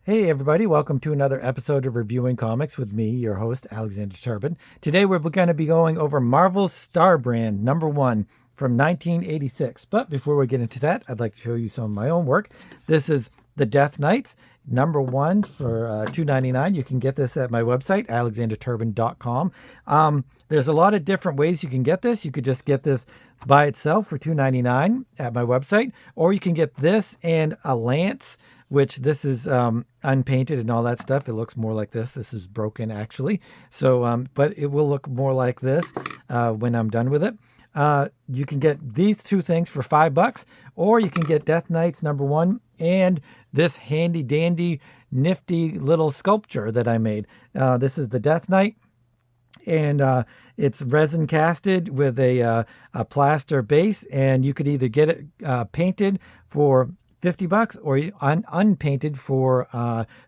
Hey everybody, welcome to another episode of Reviewing Comics with me, your host, Alexander Turbin. Today we're going to be going over Marvel's Star Brand #1 from 1986. But before we get into that, I'd like to show you some of my own work. This is The Death Knights #1 for $2.99. You can get this at my website, alexanderturbin.com. There's a lot of different ways you can get this. You could just get this by itself for $2.99 at my website, or you can get this and a lance, which this is unpainted and all that stuff. It looks more like this. This is broken actually. So, but it will look more like this when I'm done with it. You can get these two things for $5, or you can get Death Knights #1 and this handy dandy nifty little sculpture that I made. This is the Death Knight, and it's resin casted with a plaster base, and you could either get it painted for $50 or unpainted for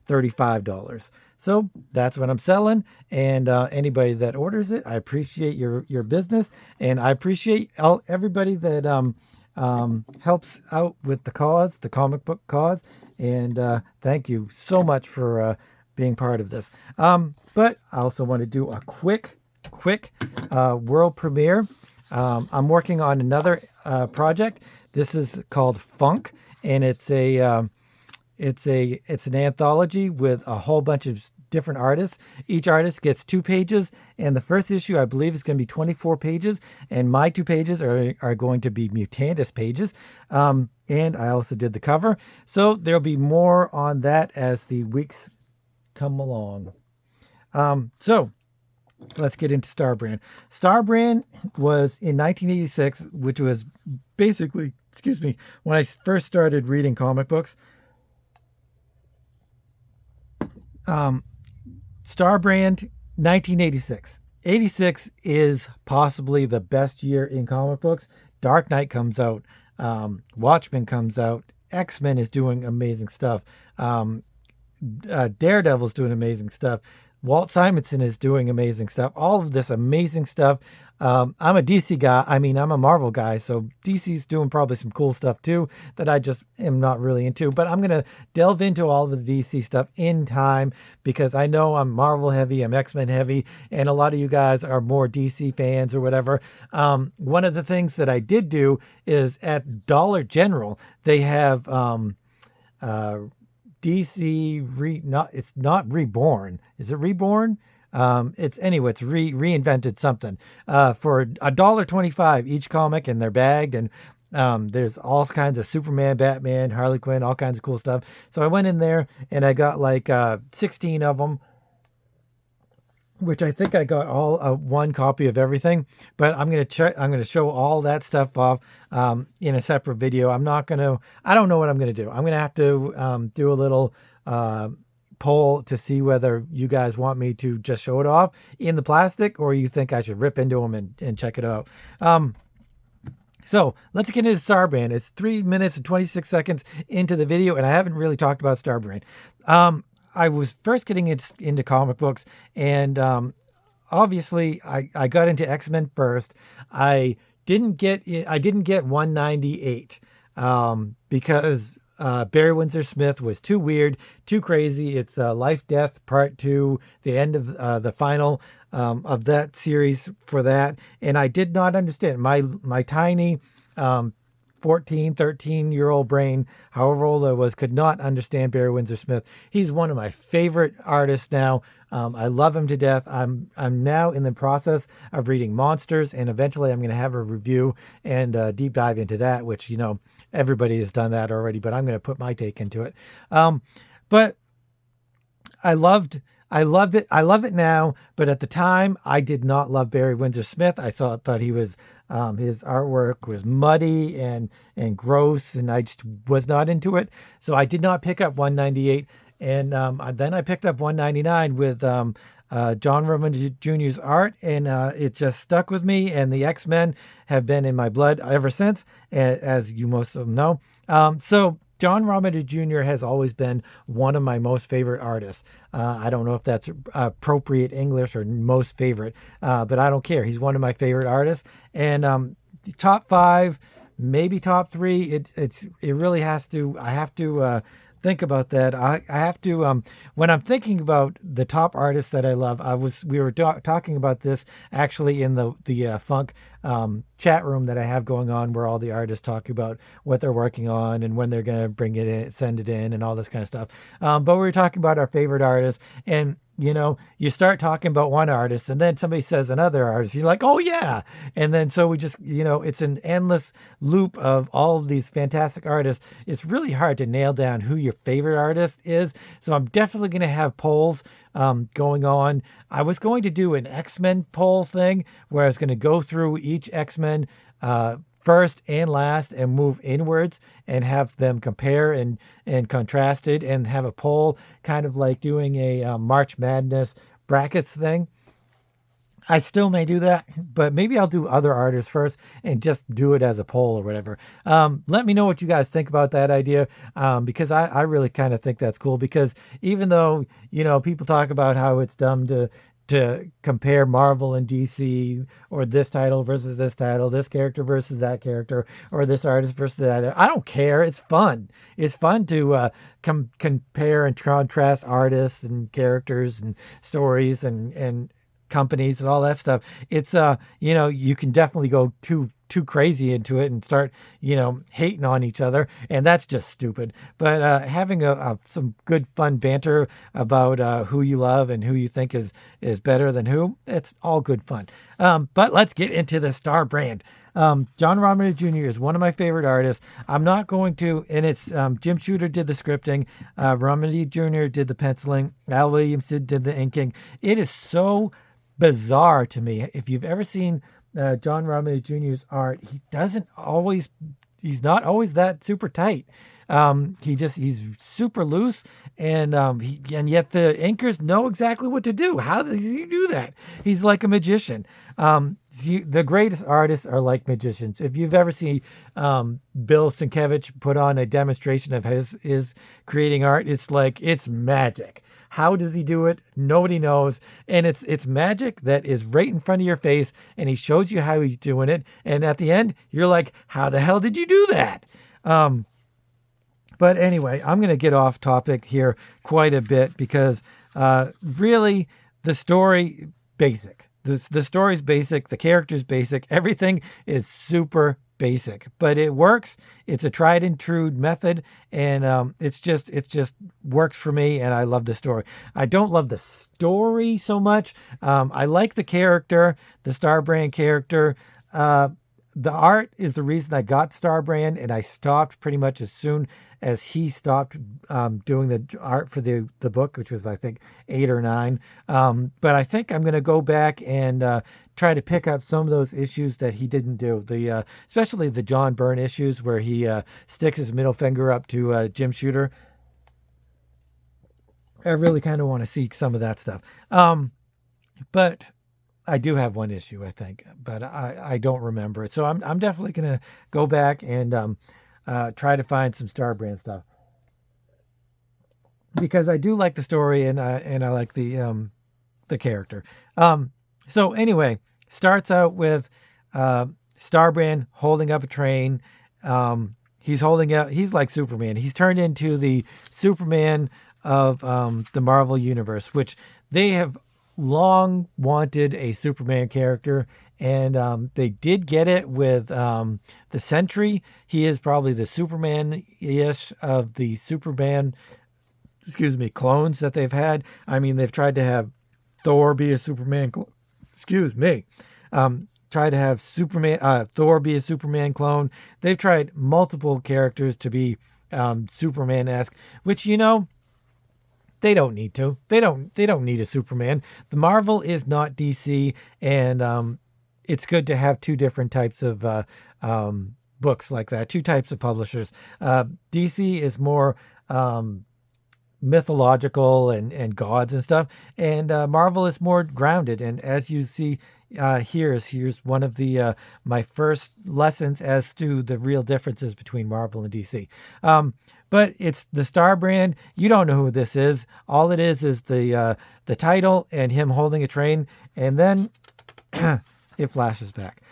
$35. So that's what I'm selling, and anybody that orders it, I appreciate your business, and I appreciate everybody that helps out with the cause, the comic book cause, and thank you so much for being part of this. But I also want to do a quick world premiere. I'm working on another project. This is called Funk, and it's an anthology with a whole bunch of different artists. Each artist gets 2 pages, and the first issue, I believe, is going to be 24 pages, and my 2 pages are going to be Mutantis pages. And I also did the cover, so there'll be more on that as the weeks come along. So let's get into Star Brand. Star Brand was in 1986, which was basically, when I first started reading comic books. Star Brand, 1986. 86 is possibly the best year in comic books. Dark Knight comes out. Watchmen comes out. X-Men is doing amazing stuff. Daredevil's doing amazing stuff. Walt Simonson is doing amazing stuff. All of this amazing stuff. I'm a DC guy. I'm a Marvel guy. So DC's doing probably some cool stuff too that I just am not really into. But I'm going to delve into all of the DC stuff in time, because I know I'm Marvel heavy, I'm X-Men heavy, and a lot of you guys are more DC fans or whatever. One of the things that I did do is at Dollar General, they have it's not Reborn. Is it Reborn? It's reinvented something for $1.25 each comic, and they're bagged, and there's all kinds of Superman, Batman, Harley Quinn, all kinds of cool stuff. So I went in there and I got like 16 of them, which I think I got all one copy of everything. But I'm gonna show all that stuff off in a separate video. I don't know what I'm gonna do. I'm gonna have to do a little poll to see whether you guys want me to just show it off in the plastic, or you think I should rip into them and check it out. So let's get into Star Brand. It's 3 minutes and 26 seconds into the video, and I haven't really talked about Star Brand. I was first getting into comic books, and obviously I got into X-Men first. I didn't get 198 because Barry Windsor Smith was too weird, too crazy. It's Life Death Part 2, the end of the final of that series for that, and I did not understand. My tiny 14, 13-year-old brain, however old I was, could not understand Barry Windsor Smith. He's one of my favorite artists now. I love him to death. I'm now in the process of reading Monsters, and eventually I'm going to have a review and deep dive into that, which, everybody has done that already, but I'm going to put my take into it. But I loved it. I love it now, but at the time I did not love Barry Windsor Smith. I thought he was his artwork was muddy and gross, and I just was not into it. So I did not pick up 198, and then I picked up 199 with John Romita Jr.'s art, and it just stuck with me. And the X-Men have been in my blood ever since, as you most of them know. So John Romita Jr. has always been one of my most favorite artists. I don't know if that's appropriate English or most favorite, but I don't care. He's one of my favorite artists. And top 5, maybe top 3. It really has to. I have to think about that. I have to when I'm thinking about the top artists that I love. We were talking about this actually in the funk chat room that I have going on, where all the artists talk about what they're working on and when they're gonna bring it in, send it in, and all this kind of stuff. But we were talking about our favorite artists, and you start talking about one artist, and then somebody says another artist. You're like, oh yeah, and then so we just it's an endless loop of all of these fantastic artists. It's really hard to nail down who your favorite artist is. So I'm definitely going to have polls going on. I was going to do an X-Men poll thing where I was going to go through each X-Men first and last and move inwards and have them compare and contrasted and have a poll, kind of like doing a March Madness brackets thing. I still may do that, but maybe I'll do other artists first and just do it as a poll or whatever. Let me know what you guys think about that idea, because I really kind of think that's cool. Because even though people talk about how it's dumb to compare Marvel and DC, or this title versus this title, this character versus that character, or this artist versus that, I don't care. It's fun. It's fun to compare and contrast artists and characters and stories and companies and all that stuff. It's you can definitely go too crazy into it and start hating on each other, and that's just stupid. But having some good fun banter about who you love and who you think is better than who, it's all good fun. But let's get into the Star Brand. John Romita Jr. is one of my favorite artists. I'm not going to, and it's Jim Shooter did the scripting, Romita Jr. did the penciling, Al Williamson did the inking. It is so bizarre to me. If you've ever seen John Romita Jr.'s art, he's not always that super tight. He's super loose, and yet the inkers know exactly what to do. How does he do that? He's like a magician. The greatest artists are like magicians. If you've ever seen Bill Sienkiewicz put on a demonstration of his creating art, it's magic. How does he do it? Nobody knows. And it's magic that is right in front of your face, and he shows you how he's doing it. And at the end, you're like, how the hell did you do that? But anyway, I'm going to get off topic here quite a bit, because really the story, basic. The story's basic. The character's basic. Everything is super basic, but it works. It's a tried and true method, and it's just works for me, and I love the story. I don't love the story so much. I like the character, the Star Brand character. The art is the reason I got Star Brand, and I stopped pretty much as soon as he stopped doing the art for the book, which was, I think, 8 or 9. But I think I'm going to go back and try to pick up some of those issues that he didn't do. Especially the John Byrne issues where he sticks his middle finger up to Jim Shooter. I really kind of want to see some of that stuff. But I do have one issue, I think, but I don't remember it. So I'm definitely going to go back and try to find some Star Brand stuff, because I do like the story, and I like the character. So anyway, starts out with Star Brand holding up a train. He's like Superman. He's turned into the Superman of the Marvel Universe, which they have long wanted a Superman character, and they did get it with the Sentry. He is probably the Superman-ish of the Superman, clones that they've had. I mean, they've tried to have Thor be a Superman try to have Thor be a Superman clone. They've tried multiple characters to be Superman-esque, which they don't need to. They don't need a Superman. The Marvel is not DC, and it's good to have two different types of books like that, two types of publishers. DC is more mythological and gods and stuff, and Marvel is more grounded. And as you see here's one of the my first lessons as to the real differences between Marvel and DC. But it's the Star Brand. You don't know who this is. All it is the title and him holding a train, and then it flashes back.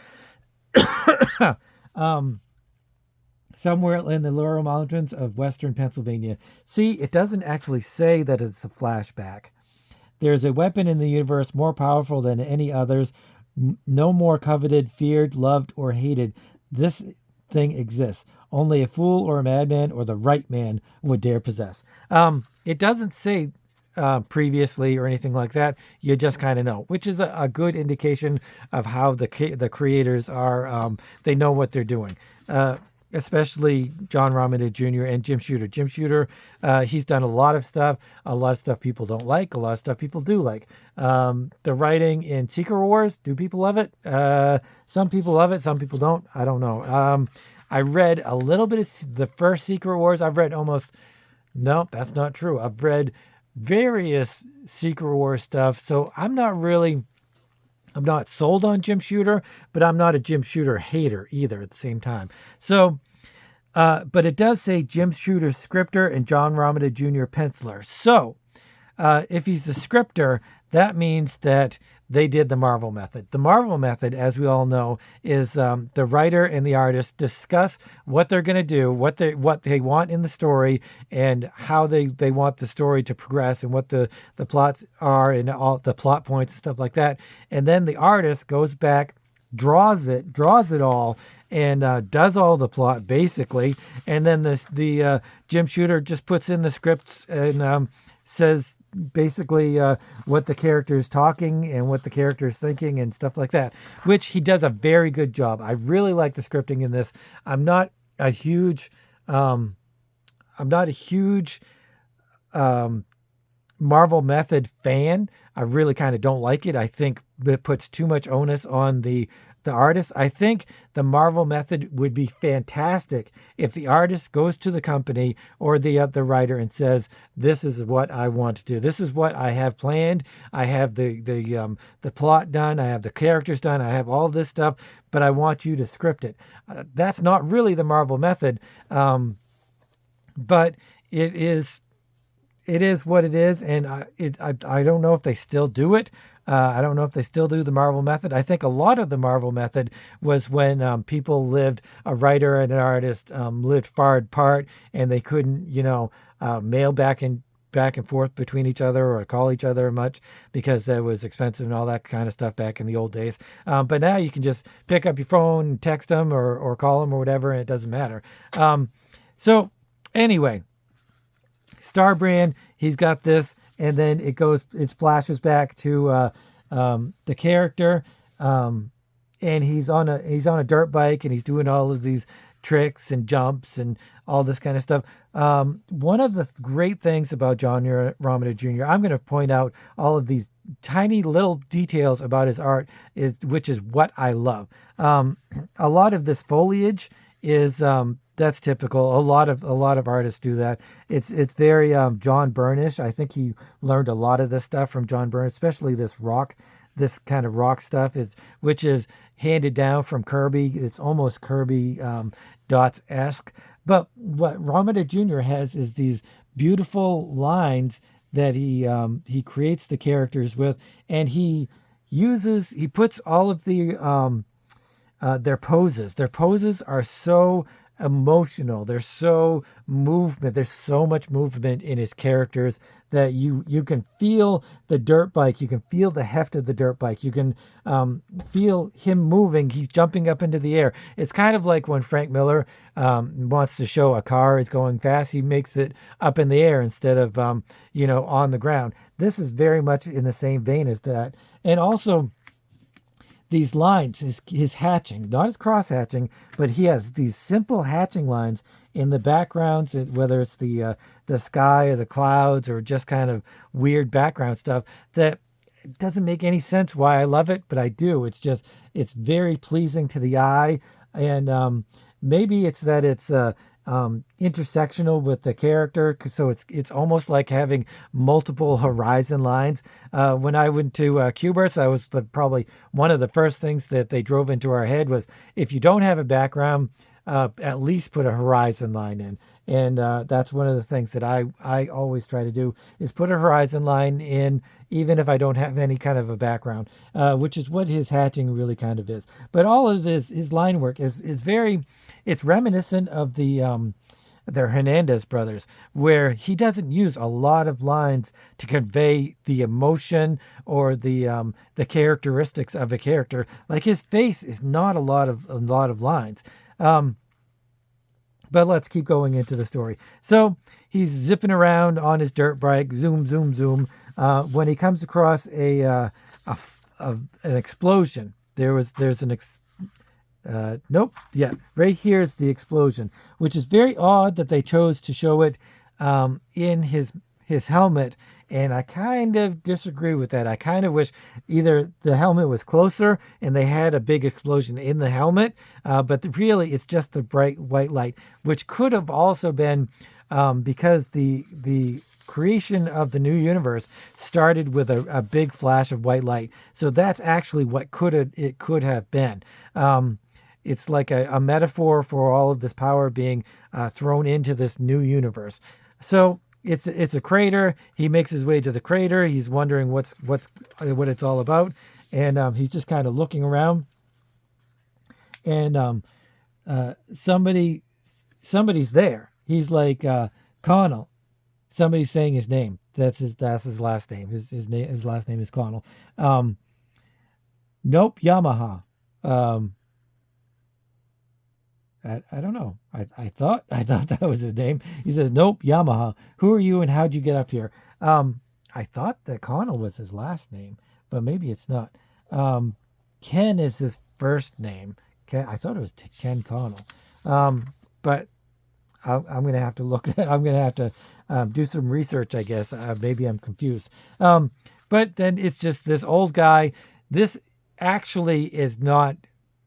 somewhere in the Laurel Mountains of western Pennsylvania. See, it doesn't actually say that it's a flashback. There's a weapon in the universe more powerful than any others, no more coveted, feared, loved, or hated. This thing exists. Only a fool or a madman or the right man would dare possess. It doesn't say previously or anything like that. You just kind of know, which is a good indication of how the creators are. They know what they're doing. Especially John Romita Jr. and Jim Shooter. Jim Shooter, he's done a lot of stuff people don't like, a lot of stuff people do like. The writing in Secret Wars, do people love it? Some people love it, some people don't. I don't know. I read a little bit of the first Secret Wars. I've read no, that's not true. I've read various Secret Wars stuff, so I'm not sold on Jim Shooter, but I'm not a Jim Shooter hater either at the same time. So, but it does say Jim Shooter scripter and John Romita Jr. penciler. So, if he's the scripter, that means that they did the Marvel method. The Marvel method, as we all know, is the writer and the artist discuss what they're going to do, what they want in the story, and how they want the story to progress, and what the plots are, and all the plot points and stuff like that. And then the artist goes back, draws it all, and does all the plot basically. And then the Jim Shooter just puts in the scripts and says basically what the character is talking and what the character is thinking and stuff like that, which he does a very good job. I really like the scripting in this. I'm not a huge Marvel method fan. I really kind of don't like it. I think it puts too much onus on the artist. I think the Marvel method would be fantastic if the artist goes to the company or the writer and says, "This is what I want to do. This is what I have planned. I have the plot done. I have the characters done. I have all this stuff, but I want you to script it." That's not really the Marvel method, but it is what it is, and I don't know if they still do it. I don't know if they still do the Marvel method. I think a lot of the Marvel method was when a writer and an artist lived far apart, and they couldn't, mail back and forth between each other or call each other much because it was expensive and all that kind of stuff back in the old days. But now you can just pick up your phone, and text them or call them or whatever, and it doesn't matter. So anyway, Starbrand, he's got this. And then it flashes back to the character, and he's on a dirt bike, and he's doing all of these tricks and jumps and all this kind of stuff. One of the great things about John Romita Jr., I'm going to point out all of these tiny little details about his art, which is what I love. A lot of this foliage is that's typical. A lot of artists do that. It's very John Byrne-ish. I think he learned a lot of this stuff from John Byrne, especially this kind of rock stuff, which is handed down from Kirby. It's almost Kirby dots-esque. But what Romita Jr. has is these beautiful lines that he creates the characters with, and he puts all of their poses. Their poses are so emotional. They're so movement. There's so much movement in his characters that you can feel the dirt bike. You can feel the heft of the dirt bike. You can feel him moving. He's jumping up into the air. It's kind of like when Frank Miller wants to show a car is going fast. He makes it up in the air instead of on the ground. This is very much in the same vein as that. And also, these lines, his hatching, not his cross hatching, but he has these simple hatching lines in the backgrounds, whether it's the sky or the clouds or just kind of weird background stuff that doesn't make any sense why I love it, but I do. It's very pleasing to the eye, and maybe it's that it's intersectional with the character, so it's almost like having multiple horizon lines. When I went to Q-Burst, I was probably one of the first things that they drove into our head was, if you don't have a background, at least put a horizon line in. And that's one of the things that I always try to do is put a horizon line in, even if I don't have any kind of a background, which is what his hatching really kind of is. But all of his line work is very, it's reminiscent of the Hernandez brothers, where he doesn't use a lot of lines to convey the emotion or the characteristics of a character. Like his face is not a lot of lines. Um, but let's keep going into the story. So he's zipping around on his dirt bike, zoom, zoom, zoom. When he comes across an explosion, there's an nope. Yeah, right here is the explosion, which is very odd that they chose to show it in his helmet, and I kind of disagree with that. I kind of wish either the helmet was closer and they had a big explosion in the helmet, but really it's just the bright white light, which could have also been because the creation of the new universe started with a big flash of white light. So that's actually what it could have been. It's like a metaphor for all of this power being thrown into this new universe. So it's a crater. He makes his way to the crater. He's wondering what it's all about, and he's just kind of looking around. And somebody's there. He's like Connell. Somebody's saying his name. That's his last name. His last name is Connell. Nope, Yamaha. I don't know. I thought that was his name. He says, "Nope, Yamaha. Who are you and how'd you get up here?" I thought that Connell was his last name, but maybe it's not. Ken is his first name. I thought it was Ken Connell. But I'm gonna have to look. I'm gonna have to do some research, I guess. Maybe I'm confused. But then it's just this old guy. This actually is not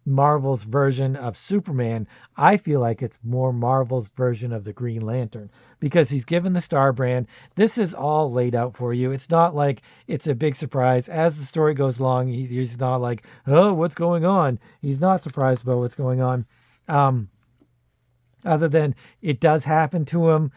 Marvel's version of Superman. I feel like it's more Marvel's version of the Green Lantern, because he's given the Star Brand. This is all laid out for you. It's not like it's a big surprise. As the story goes along, he's not like, oh, what's going on? He's not surprised about what's going on. Other than it does happen to him,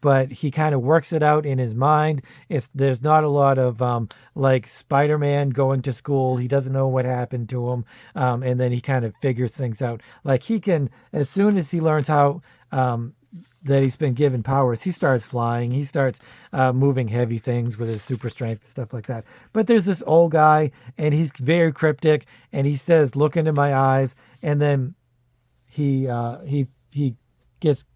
but he kind of works it out in his mind. If there's not a lot of like Spider-Man going to school, he doesn't know what happened to him, and then he kind of figures things out. Like he can, as soon as he learns how that he's been given powers, he starts flying. He starts moving heavy things with his super strength and stuff like that. But there's this old guy, and he's very cryptic, and he says, "Look into my eyes," and then he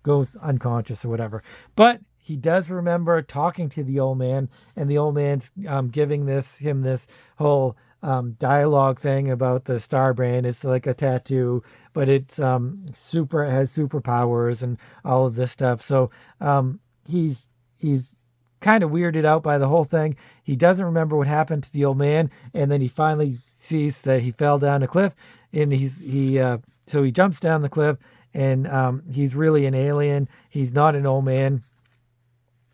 goes unconscious or whatever. But he does remember talking to the old man, and the old man's giving him this whole dialogue thing about the Star Brand. It's like a tattoo, but it's has superpowers and all of this stuff. So he's kind of weirded out by the whole thing. He doesn't remember what happened to the old man, and then he finally sees that he fell down a cliff, and so he jumps down the cliff, and he's really an alien. He's not an old man,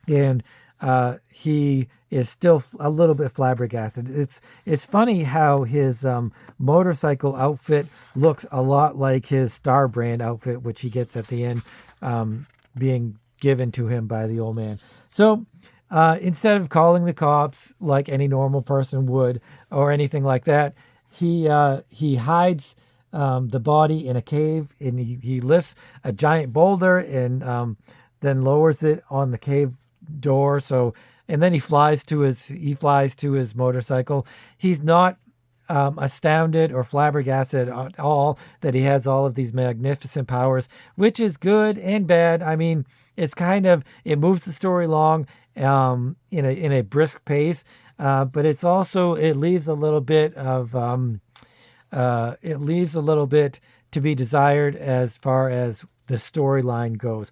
and he is still a little bit flabbergasted. It's funny how his motorcycle outfit looks a lot like his Star Brand outfit, which he gets at the end, being given to him by the old man. So instead of calling the cops like any normal person would or anything like that, he hides the body in a cave, and he lifts a giant boulder and then lowers it on the cave door. So, and then he flies to his motorcycle. He's not astounded or flabbergasted at all that he has all of these magnificent powers, which is good and bad. I mean, it moves the story along in a brisk pace, but it leaves a little bit to be desired as far as the storyline goes.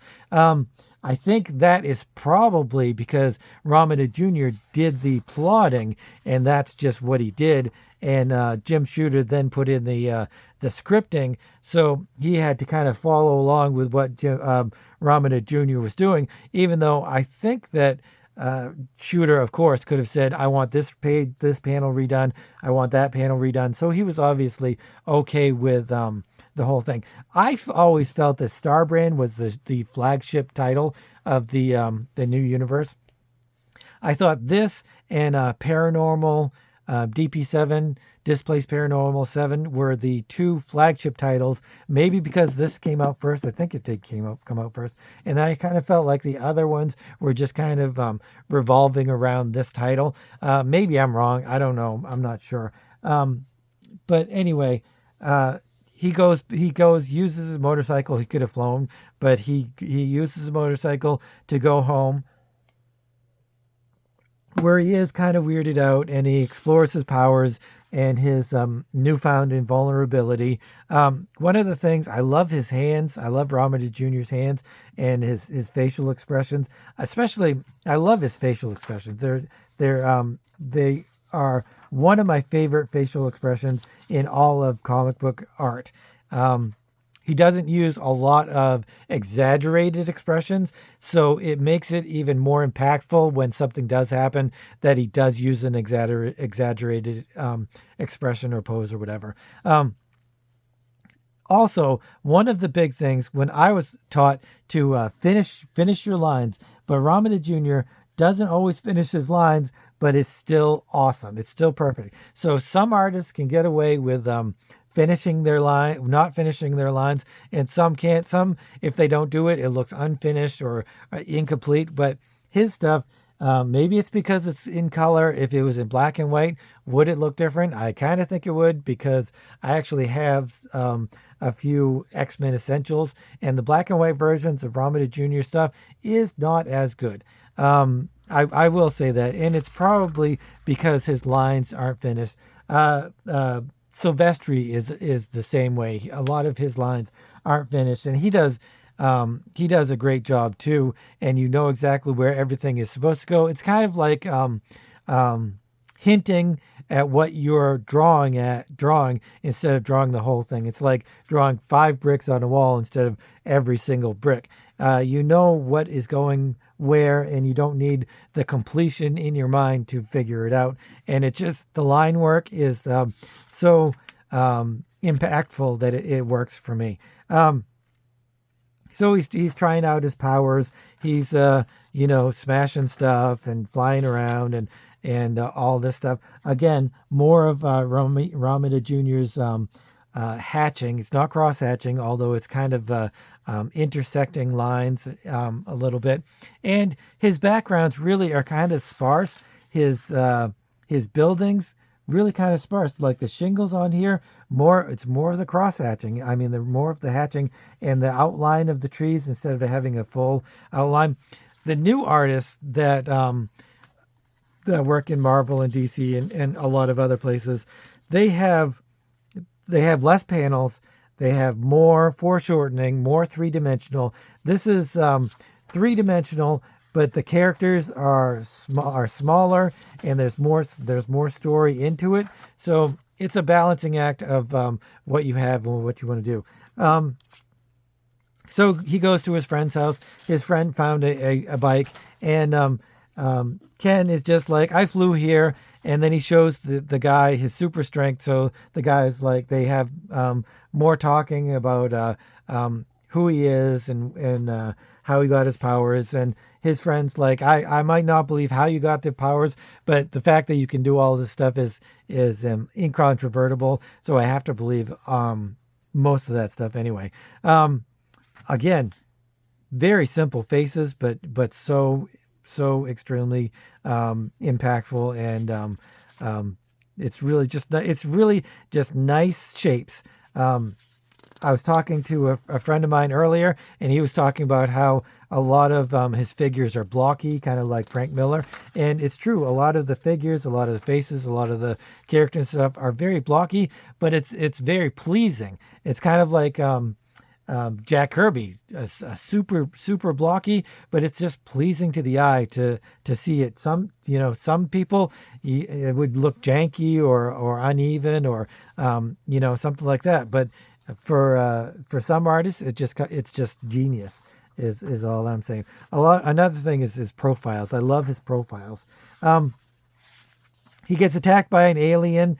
I think that is probably because Romita Jr. did the plotting, and that's just what he did. And Jim Shooter then put in the scripting, so he had to kind of follow along with what Romita Jr. was doing. Even though I think that Shooter, of course, could have said, "I want this panel redone. I want that panel redone." So he was obviously okay with the whole thing. I've always felt that Starbrand was the flagship title of the new universe. I thought this and Paranormal DP7, Displaced Paranormal 7 were the two flagship titles. Maybe because this came out first. I think it did come out first. And I kind of felt like the other ones were just kind of revolving around this title. Maybe I'm wrong. I don't know. I'm not sure. But anyway, uses his motorcycle. He could have flown, but he uses his motorcycle to go home, where he is kind of weirded out, and he explores his powers and his newfound invulnerability. One of the things, I love his hands. I love Romita Jr.'s hands and his facial expressions. Especially, I love his facial expressions. They are one of my favorite facial expressions in all of comic book art. He doesn't use a lot of exaggerated expressions, so it makes it even more impactful when something does happen that he does use an exaggerated expression or pose or whatever. Also, one of the big things when I was taught to finish your lines, but Romita Jr. doesn't always finish his lines, but it's still awesome. It's still perfect. So some artists can get away with not finishing their lines, and some can't. Some, if they don't do it, it looks unfinished or incomplete. But his stuff, maybe it's because it's in color. If it was in black and white, would it look different? I kind of think it would, because I actually have a few X-Men Essentials, and the black and white versions of Romita Jr. stuff is not as good. I will say that, and it's probably because his lines aren't finished. Silvestri is the same way. A lot of his lines aren't finished, and he does a great job too. And you know exactly where everything is supposed to go. It's kind of like hinting at what you're drawing instead of drawing the whole thing. It's like drawing 5 bricks on a wall instead of every single brick. You know what is going where, and you don't need the completion in your mind to figure it out. And it just, the line work is so impactful that it works for me. So he's trying out his powers. He's smashing stuff and flying around and all this stuff. Again, more of Romita Jr.'s hatching. It's not cross hatching, although it's kind of intersecting lines a little bit. And his backgrounds really are kind of sparse. His buildings really kind of sparse. Like the shingles on here, it's more of the cross hatching. I mean, they're more of the hatching and the outline of the trees instead of having a full outline. The new artists that work in Marvel and DC and a lot of other places, they have less panels. They have more foreshortening, more three-dimensional. This is three-dimensional, but the characters are smaller, and there's more story into it. So it's a balancing act of what you have and what you want to do. So he goes to his friend's house. His friend found a bike, and Ken is just like, I flew here. And then he shows the guy his super strength. So the guy's like, they have more talking about who he is and how he got his powers. And his friend's like, I might not believe how you got the powers, but the fact that you can do all this stuff is incontrovertible. So I have to believe most of that stuff anyway. Again, very simple faces, but so extremely impactful, and it's really just nice shapes. I was talking to a friend of mine earlier, and he was talking about how a lot of his figures are blocky, kind of like Frank Miller. And it's true. A lot of the figures, a lot of the faces, a lot of the characters and stuff are very blocky, but it's very pleasing. It's kind of like Jack Kirby, a super blocky, but it's just pleasing to the eye to see it. Some people, it would look janky or uneven or something like that. But for some artists, it's just genius. Is all I'm saying. Another thing is his profiles. I love his profiles. He gets attacked by an alien,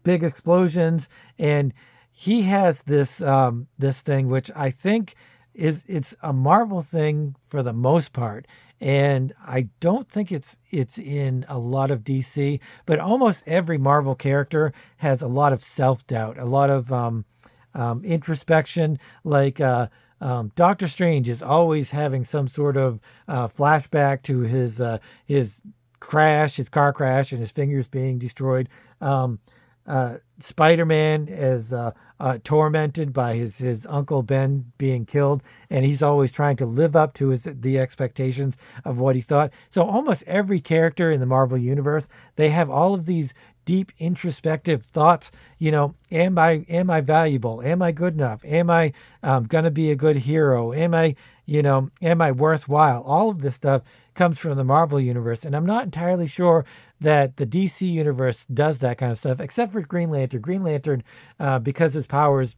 big explosions, and he has this thing which I think it's a Marvel thing for the most part, and I don't think it's in a lot of DC, but almost every Marvel character has a lot of self doubt, a lot of introspection. Like Doctor Strange is always having some sort of flashback to his crash, his car crash, and his fingers being destroyed. Spider-Man is tormented by his uncle Ben being killed, and he's always trying to live up to the expectations of what he thought. So almost every character in the Marvel universe, they have all of these deep introspective thoughts. Am I valuable? Am I good enough? Am I gonna be a good hero? Am I worthwhile? All of this stuff comes from the Marvel universe, and I'm not entirely sure that the DC universe does that kind of stuff, except for Green Lantern. Green Lantern, because his powers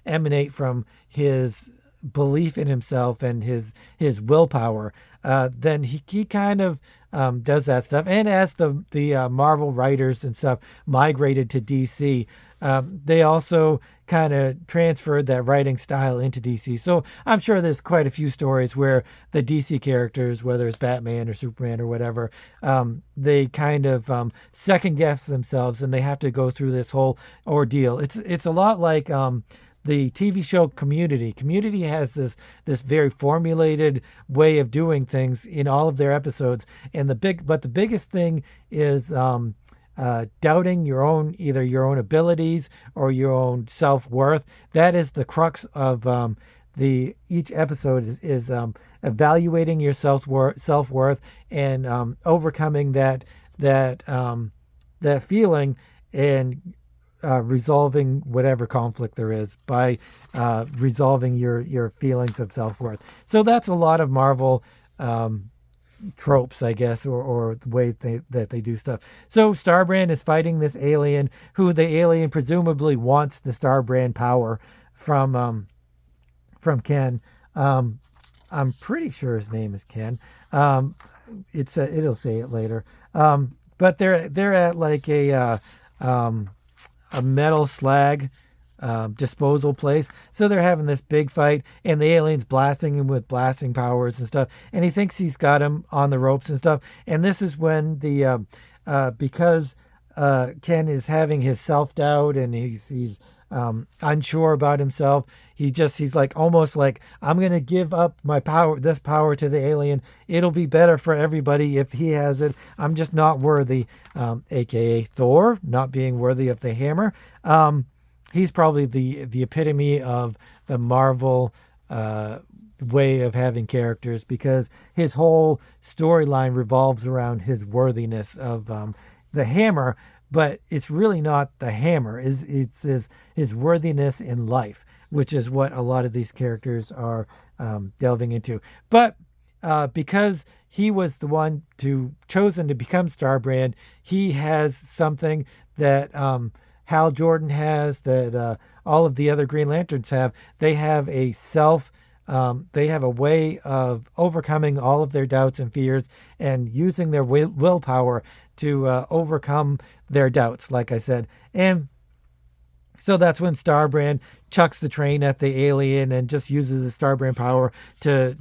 emanate from his belief in himself and his willpower, then he kind of does that stuff. And as the Marvel writers and stuff migrated to DC, they also kind of transferred that writing style into DC. So I'm sure there's quite a few stories where the DC characters, whether it's Batman or Superman or whatever, they kind of second guess themselves, and they have to go through this whole ordeal. It's a lot like the TV show Community. Community has this very formulated way of doing things in all of their episodes, and the biggest thing is doubting either your own abilities or your own self-worth. That is the crux of each episode is evaluating your self-worth and overcoming that feeling and resolving whatever conflict there is by resolving your feelings of self-worth. So that's a lot of Marvel tropes, I guess, or the way that they do stuff. So Starbrand is fighting this alien, who the alien presumably wants the Starbrand power from Ken. I'm pretty sure his name is Ken. It'll say it later. But they're at like a metal slag disposal place. So they're having this big fight, and the alien's blasting him with blasting powers and stuff. And he thinks he's got him on the ropes and stuff. And this is when because Ken is having his self doubt and he's unsure about himself. He's like almost like, I'm gonna give up this power to the alien. It'll be better for everybody if he has it. I'm just not worthy, aka Thor not being worthy of the hammer. He's probably the epitome of the Marvel way of having characters, because his whole storyline revolves around his worthiness of the hammer. But it's really not the hammer. It's his worthiness in life, which is what a lot of these characters are delving into. But because he was the one chosen to become Starbrand, he has something that Hal Jordan has, that all of the other Green Lanterns have. They have they have a way of overcoming all of their doubts and fears and using their willpower to overcome their doubts, like I said. And so that's when Starbrand chucks the train at the alien and just uses the Starbrand power to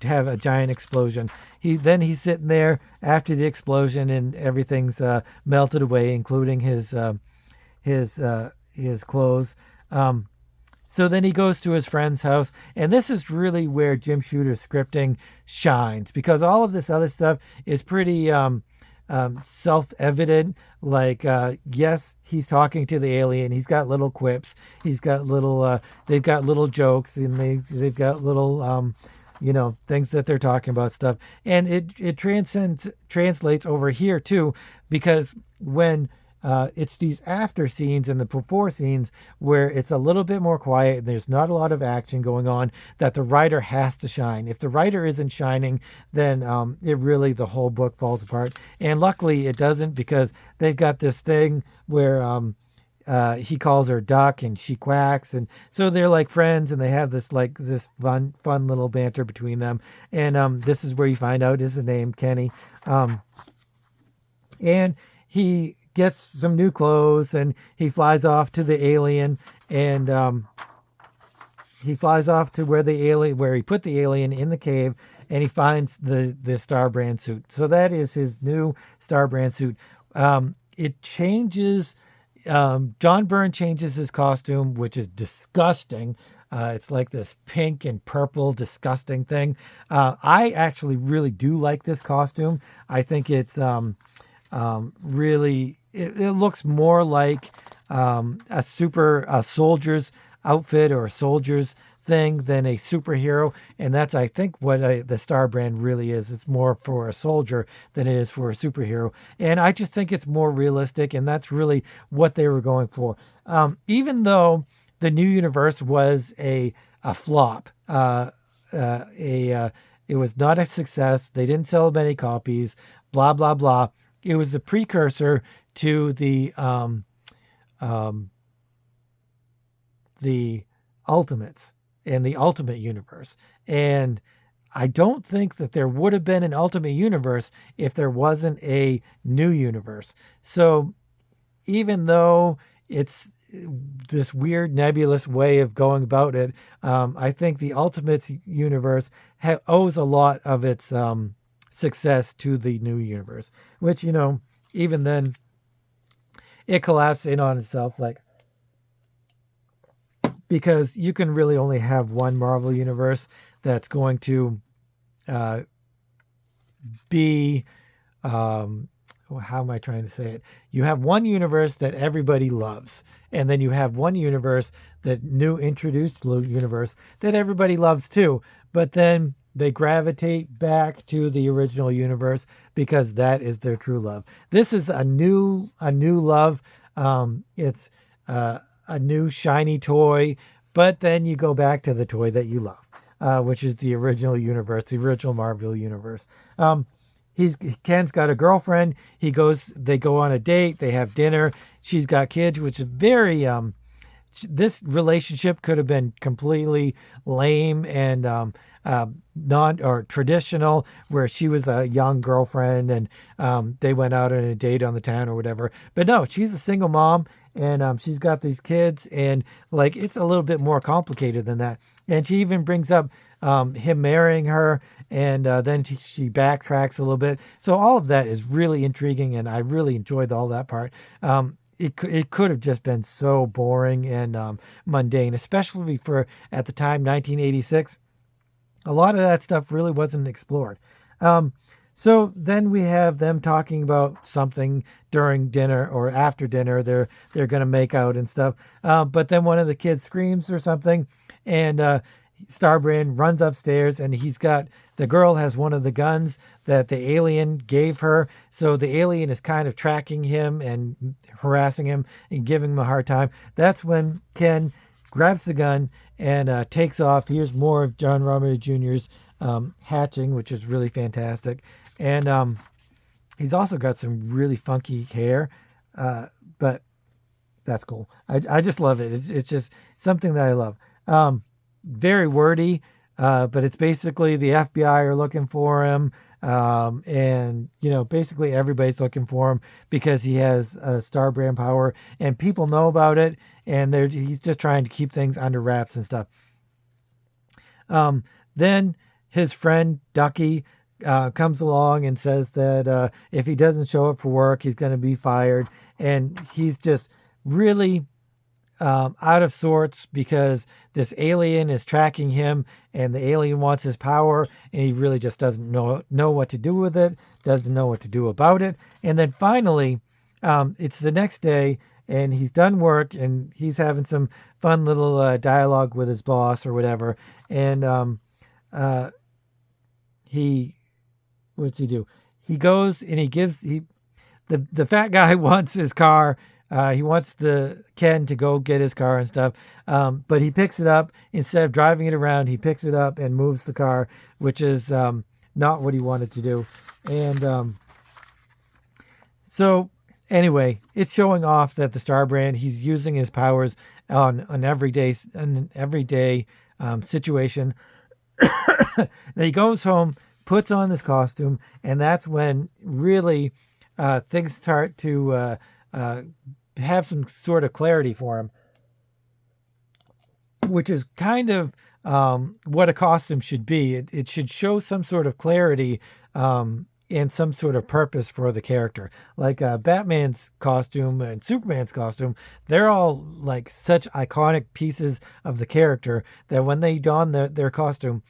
have a giant explosion. He's sitting there after the explosion, and everything's melted away, including his clothes. So then he goes to his friend's house, and this is really where Jim Shooter's scripting shines, because all of this other stuff is pretty self-evident. Like, yes, he's talking to the alien. He's got little quips. He's got they've got little jokes, and they've got little, things that they're talking about stuff. And it translates over here too, because when it's these after scenes and the before scenes where it's a little bit more quiet and there's not a lot of action going on, that the writer has to shine. If the writer isn't shining, then the whole book falls apart. And luckily it doesn't, because they've got this thing where he calls her Duck and she quacks, and so they're like friends, and they have this fun little banter between them. And this is where you find out his name, Kenny. And he gets some new clothes, and he flies off to the alien, and he flies off to where he put the alien in the cave, and he finds the Star Brand suit. So that is his new Star Brand suit. It changes. John Byrne changes his costume, which is disgusting. It's like this pink and purple disgusting thing. I actually really do like this costume. I think it's really, it looks more like a soldier's outfit or a soldier's thing than a superhero. And that's, I think, what the Star Brand really is. It's more for a soldier than it is for a superhero. And I just think it's more realistic. And that's really what they were going for. Even though the new universe was a flop, it was not a success. They didn't sell many copies, blah, blah, blah. It was the precursor to the Ultimates and the Ultimate Universe. And I don't think that there would have been an Ultimate Universe if there wasn't a new universe. So even though it's this weird nebulous way of going about it, I think the Ultimates universe owes a lot of its success to the new universe, which, even then it collapsed in on itself, because you can really only have one Marvel universe that's going to be, how am I trying to say it? You have one universe that everybody loves, and then you have one universe, that new introduced universe, that everybody loves too. But then they gravitate back to the original universe because that is their true love. This is a new love. It's a new shiny toy, but then you go back to the toy that you love, which is the original universe, the original Marvel universe. Ken's got a girlfriend. They go on a date. They have dinner. She's got kids, which is very, this relationship could have been completely lame and non or traditional, where she was a young girlfriend and they went out on a date on the town or whatever. But no, she's a single mom, and she's got these kids, and it's a little bit more complicated than that. And she even brings up him marrying her, and then she backtracks a little bit. So all of that is really intriguing, and I really enjoyed all that part. It could have just been so boring and mundane, especially for, at the time, 1986. A lot of that stuff really wasn't explored. So then we have them talking about something during dinner or after dinner. They're going to make out and stuff. But then one of the kids screams or something, and Starbrand runs upstairs, and the girl has one of the guns that the alien gave her. So the alien is kind of tracking him and harassing him and giving him a hard time. That's when Ken grabs the gun and takes off. Here's more of John Romita Jr.'s hatching, which is really fantastic. And he's also got some really funky hair, but that's cool. I just love it. It's just something that I love. Very wordy, but it's basically the FBI are looking for him. And basically everybody's looking for him because he has Star Brand power, and people know about it, and he's just trying to keep things under wraps and stuff. Then his friend Ducky comes along and says that if he doesn't show up for work, he's going to be fired. And he's just really out of sorts because this alien is tracking him, and the alien wants his power, and he really just doesn't know what to do with it, doesn't know what to do about it. And then finally, it's the next day, and he's done work, and he's having some fun little dialogue with his boss or whatever. And what's he do? He goes and the fat guy wants his car. He wants Ken to go get his car and stuff. But he picks it up. Instead of driving it around, he picks it up and moves the car, which is not what he wanted to do. And so anyway, it's showing off that the Star Brand, he's using his powers on an everyday situation. Then he goes home, puts on this costume, and that's when really things start to uh, have some sort of clarity for him, which is kind of what a costume should be. It should show some sort of clarity and some sort of purpose for the character. Like Batman's costume and Superman's costume, they're all like such iconic pieces of the character that when they don their costume,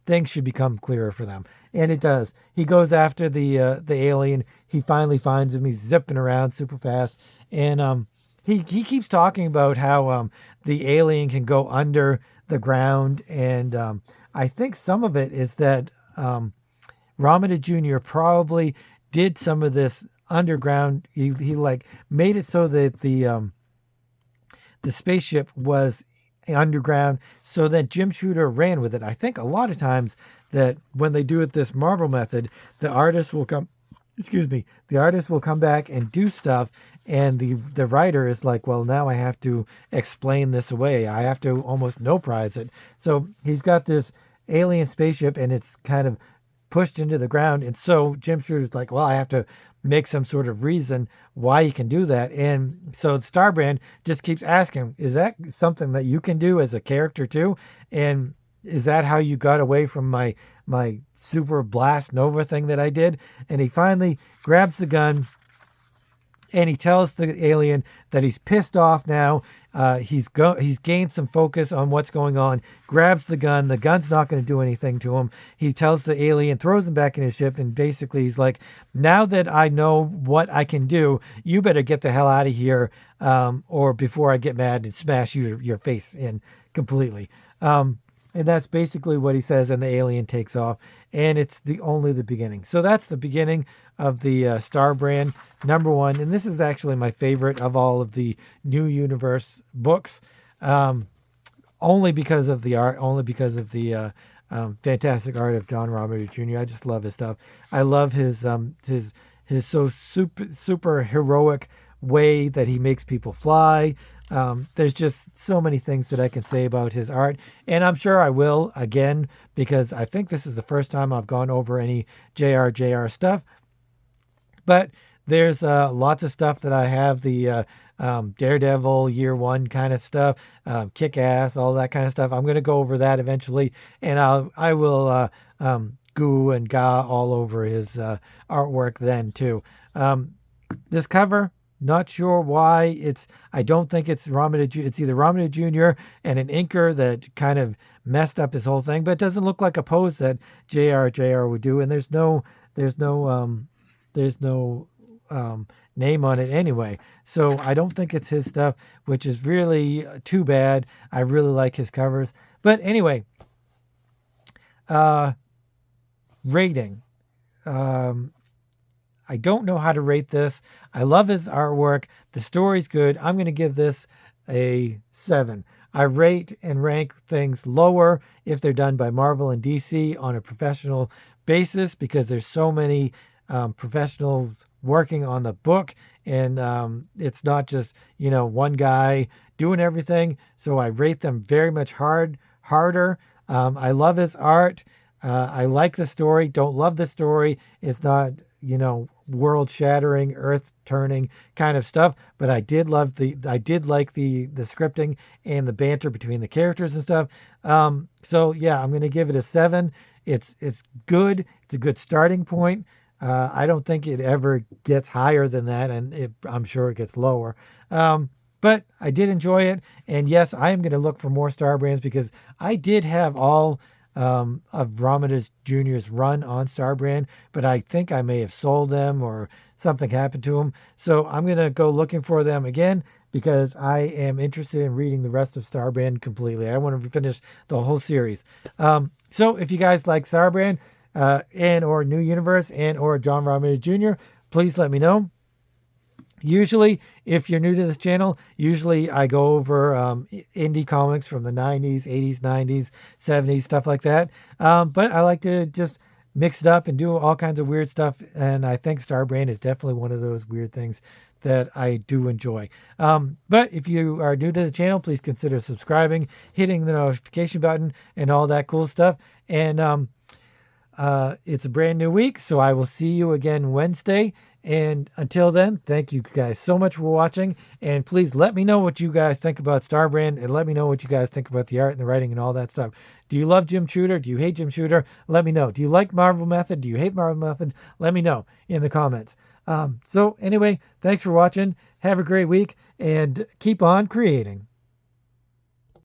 things should become clearer for them. And it does. He goes after the alien. He finally finds him. He's zipping around super fast, and he keeps talking about how the alien can go under the ground, and I think some of it is that Romita Jr. probably did some of this underground. He like made it so that the spaceship was underground, so that Jim Shooter ran with it. I think a lot of times that when they do it this Marvel method, the artist will come, the artist will come back and do stuff, and the writer is like, well, now I have to explain this away. I have to almost no prize it. So he's got this alien spaceship, and it's kind of pushed into the ground, and so Jim Shooter's like, well, I have to make some sort of reason why you can do that. And so Starbrand just keeps asking, is that something that you can do as a character too? And is that how you got away from my super blast nova thing that I did? And he finally grabs the gun, and he tells the alien that he's pissed off now. He's gained some focus on what's going on. Grabs the gun. The gun's not going to do anything to him. He tells the alien, throws him back in his ship, and basically he's like, "Now that I know what I can do, you better get the hell out of here, or before I get mad and smash your face in completely." And that's basically what he says, and the alien takes off, and it's only the beginning. So that's the beginning of the Starbrand #1, and this is actually my favorite of all of the New Universe books, only because of the art, only because of the fantastic art of John Romita Jr. I just love his stuff. I love his so super heroic way that he makes people fly. There's just so many things that I can say about his art, and I'm sure I will again, because I think this is the first time I've gone over any JR stuff. But there's lots of stuff that I have, the Daredevil Year One kind of stuff, Kick Ass, all that kind of stuff. I'm going to go over that eventually, and I will goo and ga all over his artwork then too. This cover, not sure why I don't think it's Romita. It's either Romita Jr. and an inker that kind of messed up his whole thing, but it doesn't look like a pose that JR would do, and there's no name on it anyway. So I don't think it's his stuff, which is really too bad. I really like his covers. But anyway, rating. I don't know how to rate this. I love his artwork. The story's good. I'm going to give this a 7. I rate and rank things lower if they're done by Marvel and DC on a professional basis, because there's so many professionals working on the book, and it's not just one guy doing everything. So I rate them very much harder. I love his art. I like the story. Don't love the story. It's not world shattering, earth turning kind of stuff, but I did like the scripting and the banter between the characters and stuff. So yeah, I'm going to give it a 7. It's good. It's a good starting point. I don't think it ever gets higher than that, and I'm sure it gets lower. But I did enjoy it, and yes, I am going to look for more Starbrands, because I did have all of Romita Jr.'s run on Starbrand, but I think I may have sold them or something happened to them. So I'm going to go looking for them again, because I am interested in reading the rest of Starbrand completely. I want to finish the whole series. So if you guys like Starbrand, and or New Universe and or John Romita Jr., please let me know. Usually, if you're new to this channel, usually I go over indie comics from the 90s, 80s, 90s, 70s, stuff like that. But I like to just mix it up and do all kinds of weird stuff. And I think Starbrand is definitely one of those weird things that I do enjoy. But if you are new to the channel, please consider subscribing, hitting the notification button, and all that cool stuff. And It's a brand new week, so I will see you again Wednesday. And until then, thank you guys so much for watching. And please let me know what you guys think about Starbrand, and let me know what you guys think about the art and the writing and all that stuff. Do you love Jim Shooter? Do you hate Jim Shooter? Let me know. Do you like Marvel Method? Do you hate Marvel Method? Let me know in the comments. So anyway, thanks for watching. Have a great week and keep on creating.